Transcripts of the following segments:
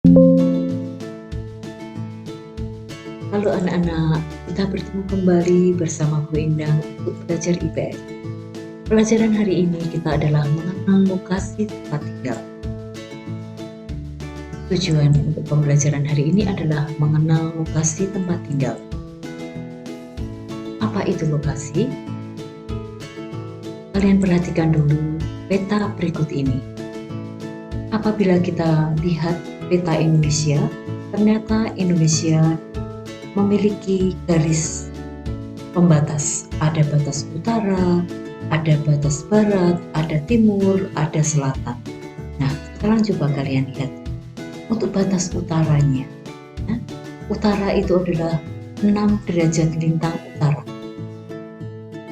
Halo anak-anak, kita bertemu kembali bersama Bu Endang untuk belajar IPS. Pelajaran hari ini kita adalah mengenal lokasi tempat tinggal. Tujuan untuk pembelajaran hari ini adalah mengenal lokasi tempat tinggal. Apa itu lokasi? Kalian perhatikan dulu peta berikut ini. Apabila kita lihat peta Indonesia, ternyata Indonesia memiliki garis pembatas. Ada batas utara, ada batas barat, ada timur, ada selatan. Nah, sekarang coba kalian lihat untuk batas utaranya. Utara itu adalah 6 derajat lintang utara.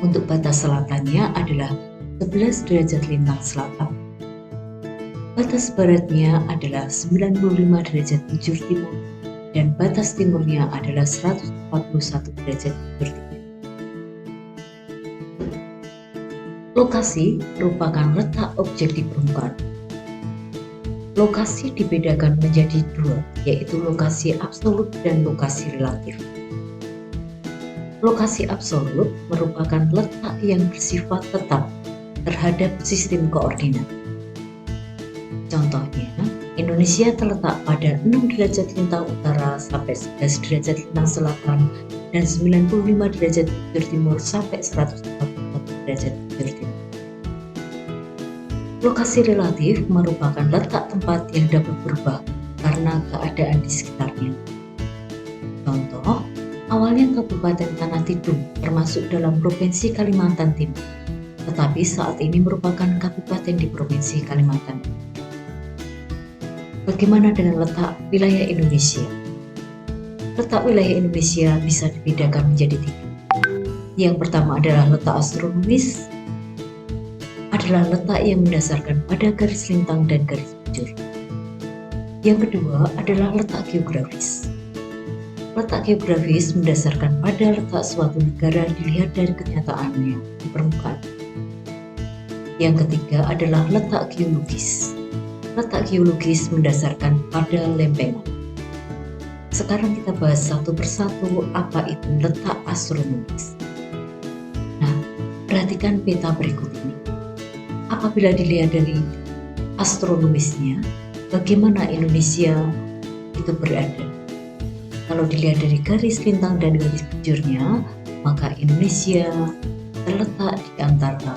Untuk batas selatannya adalah 11 derajat lintang selatan. Batas baratnya adalah 95 derajat bujur timur dan batas timurnya adalah 141 derajat bujur timur. Lokasi merupakan letak objek di permukaan. Lokasi dibedakan menjadi dua, yaitu lokasi absolut dan lokasi relatif. Lokasi absolut merupakan letak yang bersifat tetap terhadap sistem koordinat. Contohnya, Indonesia terletak pada 6 derajat lintang utara sampai 11 derajat lintang selatan dan 95 derajat bujur timur sampai 141 derajat bujur timur. Lokasi relatif merupakan letak tempat yang dapat berubah karena keadaan di sekitarnya. Contoh, awalnya Kabupaten Tanah Tidung termasuk dalam Provinsi Kalimantan Timur, tetapi saat ini merupakan kabupaten di Provinsi Kalimantan Timur. Bagaimana dengan letak wilayah Indonesia? Letak wilayah Indonesia bisa dibedakan menjadi tiga. Yang pertama adalah letak astronomis, adalah letak yang mendasarkan pada garis lintang dan garis bujur. Yang kedua adalah letak geografis. Letak geografis mendasarkan pada letak suatu negara dilihat dari kenyataannya di permukaan. Yang ketiga adalah letak geologis. Letak geologis mendasarkan pada lempengan. Sekarang kita bahas satu persatu apa itu letak astronomis. Nah, perhatikan peta berikut ini. Apabila dilihat dari astronomisnya, bagaimana Indonesia itu berada? Kalau dilihat dari garis lintang dan garis bujurnya, maka Indonesia terletak di antara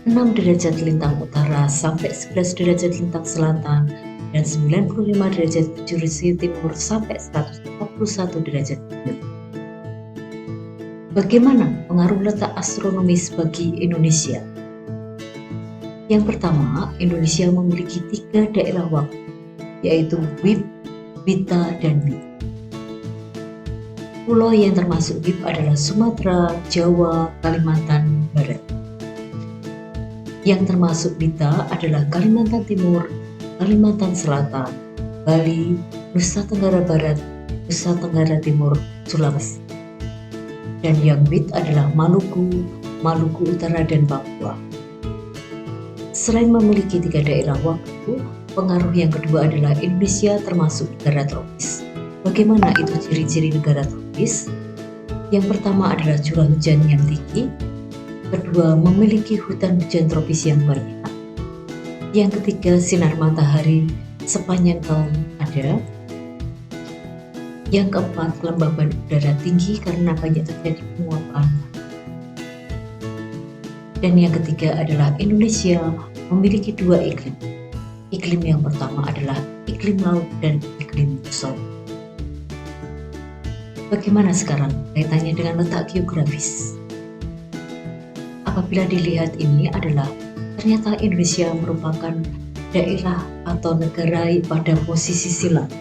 6 derajat lintang utara sampai 11 derajat lintang selatan dan 95 derajat bujur timur sampai 141 derajat bujur. Bagaimana pengaruh letak astronomis bagi Indonesia? Yang pertama, Indonesia memiliki 3 daerah waktu, yaitu WIB, WITA, dan MIT. Pulau yang termasuk WIB adalah Sumatera, Jawa, Kalimantan Barat. Yang termasuk WITA adalah Kalimantan Timur, Kalimantan Selatan, Bali, Nusa Tenggara Barat, Nusa Tenggara Timur, Sulawesi. Dan yang WIT adalah Maluku, Maluku Utara, dan Papua. Selain memiliki 3 daerah waktu, pengaruh yang kedua adalah Indonesia termasuk negara tropis. Bagaimana itu ciri-ciri negara tropis? Yang pertama adalah curah hujan yang tinggi. Kedua, memiliki hutan hujan tropis yang banyak. Yang ketiga, sinar matahari sepanjang tahun ada. Yang keempat, kelembaban udara tinggi karena banyak terjadi penguapan. Dan yang ketiga adalah Indonesia memiliki 2 iklim. Iklim yang pertama adalah iklim laut dan iklim muson. Bagaimana sekarang kaitannya dengan letak geografis? Apabila dilihat ini adalah ternyata Indonesia merupakan daerah atau negara pada posisi silang.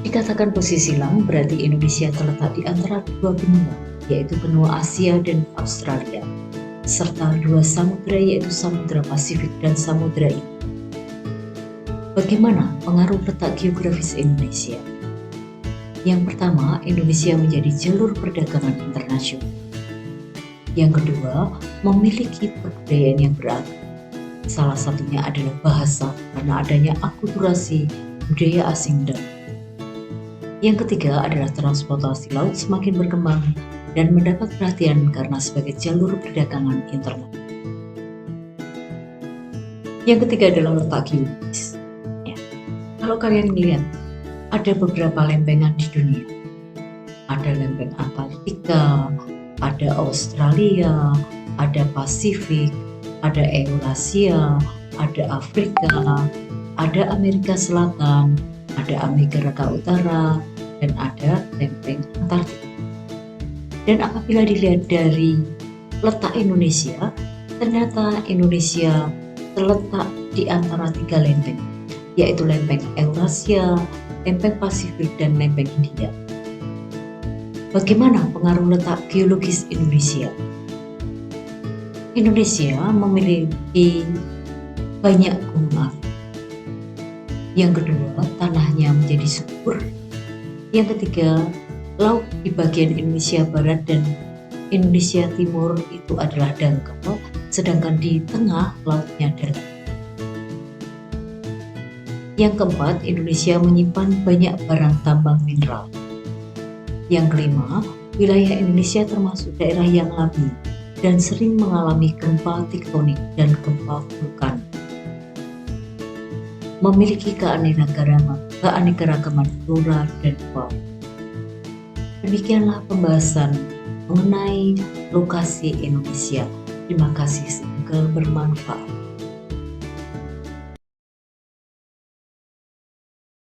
Dikatakan posisi silang berarti Indonesia terletak di antara 2 benua, yaitu benua Asia dan Australia, serta 2 samudera yaitu Samudra Pasifik dan Samudra India. Bagaimana pengaruh letak geografis Indonesia? Yang pertama, Indonesia menjadi jalur perdagangan internasional. Yang kedua, memiliki kebudayaan yang beragam. Salah satunya adalah bahasa, karena adanya akulturasi budaya asing dan yang ketiga adalah transportasi laut semakin berkembang dan mendapat perhatian karena sebagai jalur perdagangan internasional. Yang ketiga adalah letak geologis. Ya, kalau kalian melihat, ada beberapa lempengan di dunia. Ada lempeng Antartika, ada Australia, ada Pasifik, ada Eurasia, ada Afrika, ada Amerika Selatan, ada Amerika Utara, dan ada lempeng Antartika. Dan apabila dilihat dari letak Indonesia, ternyata Indonesia terletak di antara 3 lempeng, yaitu lempeng Eurasia, lempeng Pasifik, dan lempeng India. Bagaimana pengaruh letak geologis Indonesia? Indonesia memiliki banyak gunung api. Yang kedua, tanahnya menjadi subur. Yang ketiga, laut di bagian Indonesia Barat dan Indonesia Timur itu adalah dangkal, sedangkan di tengah lautnya dalam. Yang keempat, Indonesia menyimpan banyak barang tambang mineral. Yang kelima, wilayah Indonesia termasuk daerah yang labil dan sering mengalami gempa tektonik dan gempa vulkan. Memiliki keanekaragaman flora dan fauna. Demikianlah pembahasan mengenai lokasi Indonesia. Terima kasih, semoga bermanfaat.